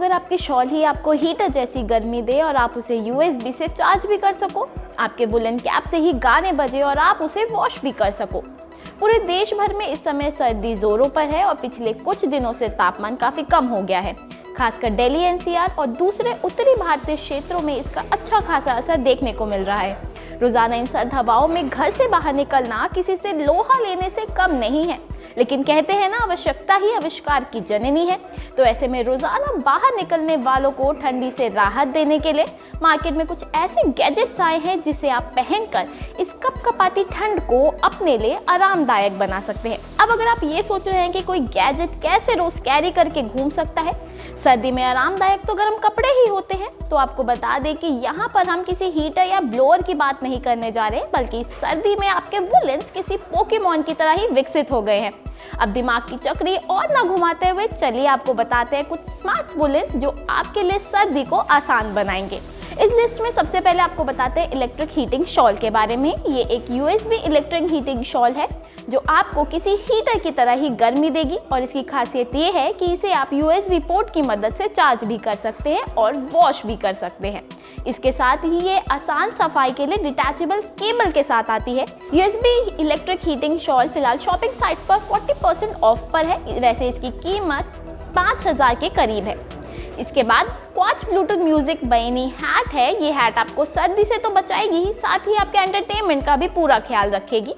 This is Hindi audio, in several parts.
अगर आपकी शॉल ही आपको हीटर जैसी गर्मी दे और आप उसे USB से चार्ज भी कर सको, आपके वुलन कैप से ही गाने बजे और आप उसे वॉश भी कर सको। पूरे देश भर में इस समय सर्दी जोरों पर है और पिछले कुछ दिनों से तापमान काफ़ी कम हो गया है। खासकर दिल्ली NCR और दूसरे उत्तरी भारतीय क्षेत्रों में इसका अच्छा खासा असर देखने को मिल रहा है। रोजाना इन सर्द हवाओं में घर से बाहर निकलना किसी से लोहा लेने से कम नहीं है, लेकिन कहते हैं ना, आवश्यकता ही आविष्कार की जननी है। तो ऐसे में रोजाना बाहर निकलने वालों को ठंडी से राहत देने के लिए मार्केट में कुछ ऐसे गैजेट्स आए हैं जिसे आप पहनकर इस कपकपाती ठंड को अपने लिए आरामदायक बना सकते हैं। अब अगर आप ये सोच रहे हैं कि कोई गैजेट कैसे रोज कैरी करके घूम सकता है, सर्दी में आरामदायक तो गर्म कपड़े ही होते हैं, तो आपको बता दें कि यहाँ पर हम किसी हीटर या ब्लोअर की बात नहीं करने जा रहे, बल्कि सर्दी में आपके वुलेंस किसी पोकेमॉन की तरह ही विकसित हो गए हैं। अब दिमाग की चक्री और ना घुमाते हुए चलिए आपको बताते हैं कुछ स्मार्ट वुलेंस जो आपके लिए सर्दी को आसान बनाएंगे। इस लिस्ट में सबसे पहले आपको बताते हैं इलेक्ट्रिक हीटिंग शॉल के बारे में। ये एक USB इलेक्ट्रिक हीटिंग शॉल है जो आपको किसी हीटर की तरह ही गर्मी देगी और इसकी खासियत ये है कि इसे आप USB पोर्ट की मदद से चार्ज भी कर सकते हैं और वॉश भी कर सकते हैं। इसके साथ ही ये आसान सफाई के लिए डिटैचेबल केबल के साथ आती है। USB इलेक्ट्रिक हीटिंग शॉल फिलहाल शॉपिंग साइट्स पर 40% ऑफ पर है। वैसे इसकी कीमत 5000 के करीब है। इसके बाद क्वाच ब्लूटूथ म्यूजिक बनी हैट है। ये हैट आपको सर्दी से तो बचाएगी ही, साथ ही आपके एंटरटेनमेंट का भी पूरा ख्याल रखेगी,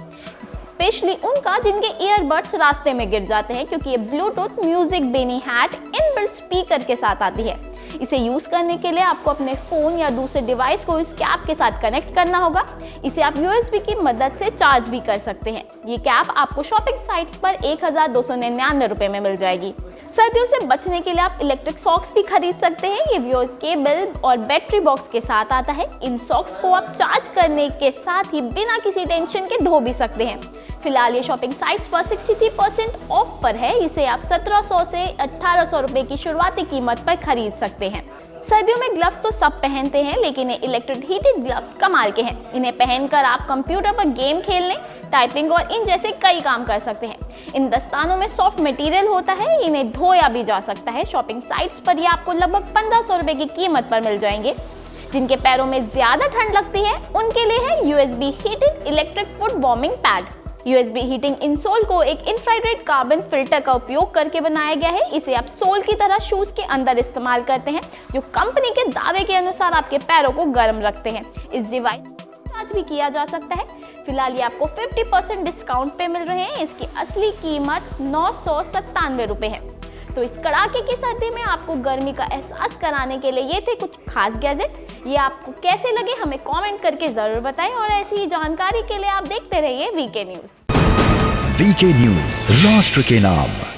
स्पेशली उनका जिनके ईयरबड्स रास्ते में गिर जाते हैं, क्योंकि ये Bluetooth music beanie hat inbuilt speaker के साथ आती है। इसे यूज करने के लिए आपको अपने फोन या दूसरे डिवाइस को इस कैप के साथ कनेक्ट करना होगा। इसे आप USB की मदद से चार्ज भी कर सकते हैं। ये कैप आपको शॉपिंग साइट्स पर 1299 रुपए में मिल जाएगी। सर्दियों से बचने के लिए आप इलेक्ट्रिक सॉक्स भी खरीद सकते हैं। ये व्यूअर्स केबल और बैटरी बॉक्स के साथ आता है। इन सॉक्स को आप चार्ज करने के साथ ही बिना किसी टेंशन के धो भी सकते हैं। फिलहाल ये शॉपिंग साइट्स पर 63% ऑफ पर है। इसे आप 1700 से 1800 रुपए की शुरुआती कीमत पर खरीद सकते हैं। सर्दियों में ग्लव्स तो सब पहनते हैं, लेकिन ये इलेक्ट्रिक हीटेड ग्लव्स कमाल के हैं। इन्हें पहनकर आप कंप्यूटर पर गेम खेलने, टाइपिंग और इन जैसे कई काम कर सकते हैं। इन दस्तानों में सॉफ्ट मटेरियल होता है, इन्हें धोया भी जा सकता है। शॉपिंग साइट्स पर ये आपको लगभग 1500 रुपए की कीमत पर मिल जाएंगे। जिनके पैरों में ज्यादा ठंड लगती है उनके लिए है USB heated electric foot warming pad. USB heating insole को एक इंफ्रारेड कार्बन फिल्टर का उपयोग करके बनाया गया है। इसे आप सोल की तरह शूज के अंदर इस्तेमाल करते हैं, जो कंपनी के दावे के अनुसार आपके पैरों को गर्म रखते हैं। इस डिवाइस चार्ज भी किया जा सकता है। फिलहाल ये आपको 50% डिस्काउंट पे मिल रहे हैं। इसकी असली कीमत 997 रुपए है। तो इस कड़ाके की सर्दी में आपको गर्मी का एहसास कराने के लिए ये थे कुछ खास गैजेट। ये आपको कैसे लगे हमें कमेंट करके जरूर बताएं और ऐसी ही जानकारी के लिए आप देखते रहिए VK न्यूज़। VK न्यूज़, राष्ट्र के नाम।